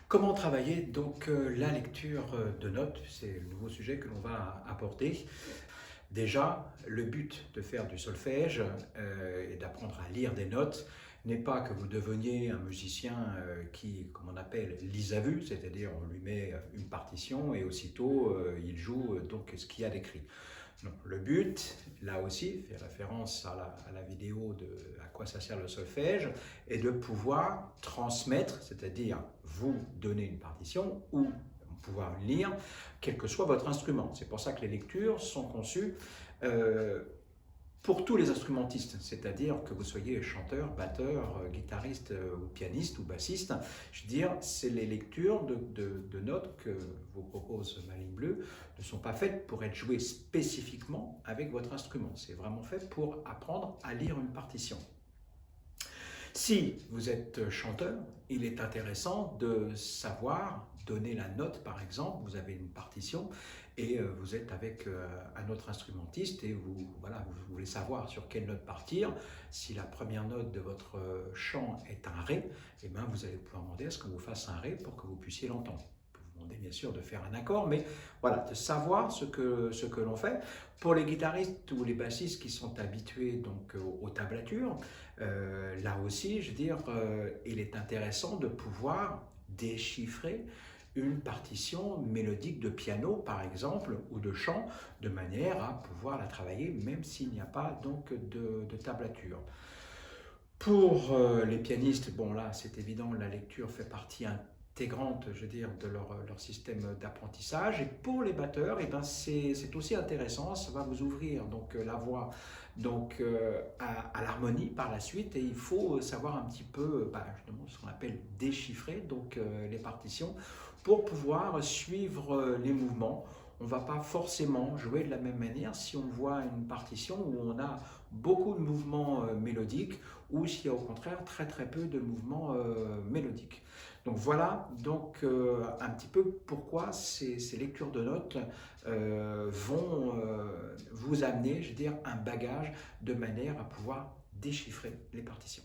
Comment travailler donc la lecture de notes? C'est le nouveau sujet que l'on va aborder. Déjà, le but de faire du solfège et d'apprendre à lire des notes n'est pas que vous deveniez un musicien qui, comme on appelle, lise à vue, c'est-à-dire on lui met une partition et aussitôt il joue donc ce qu'il y a d'écrit. Non, le but, là aussi, fait référence à la vidéo de à quoi ça sert le solfège, est de pouvoir transmettre, c'est-à-dire vous donner une partition ou pouvoir lire, quel que soit votre instrument. C'est pour ça que les lectures sont conçues euh, pour tous les instrumentistes, c'est-à-dire que vous soyez chanteur, batteur, guitariste ou pianiste ou bassiste. Je veux dire, c'est les lectures de notes que vous propose Ma Ligne Bleue ne sont pas faites pour être jouées spécifiquement avec votre instrument. C'est vraiment fait pour apprendre à lire une partition. Si vous êtes chanteur, il est intéressant de savoir donner la note, par exemple, vous avez une partition et vous êtes avec un autre instrumentiste et voilà, vous voulez savoir sur quelle note partir. Si la première note de votre chant est un Ré, eh bien, vous allez pouvoir demander à ce qu'on vous fasse un Ré pour que vous puissiez l'entendre. Vous demandez bien sûr de faire un accord, mais voilà, de savoir ce que l'on fait. Pour les guitaristes ou les bassistes qui sont habitués donc aux tablatures, là aussi, je veux dire, il est intéressant de pouvoir déchiffrer une partition mélodique de piano, par exemple, ou de chant, de manière à pouvoir la travailler, même s'il n'y a pas donc de tablature. Pour les pianistes, bon là, c'est évident, la lecture fait partie intégrante, je veux dire, de leur système d'apprentissage. Et pour les batteurs, eh ben, c'est aussi intéressant, ça va vous ouvrir donc la voie donc à l'harmonie par la suite. Et il faut savoir un petit peu, justement, ce qu'on appelle déchiffrer donc les partitions pour pouvoir suivre les mouvements. On ne va pas forcément jouer de la même manière si on voit une partition où on a beaucoup de mouvements mélodiques ou s'il y a au contraire très très peu de mouvements mélodiques. Donc voilà donc un petit peu pourquoi ces lectures de notes vont vous amener, je veux dire, un bagage de manière à pouvoir déchiffrer les partitions.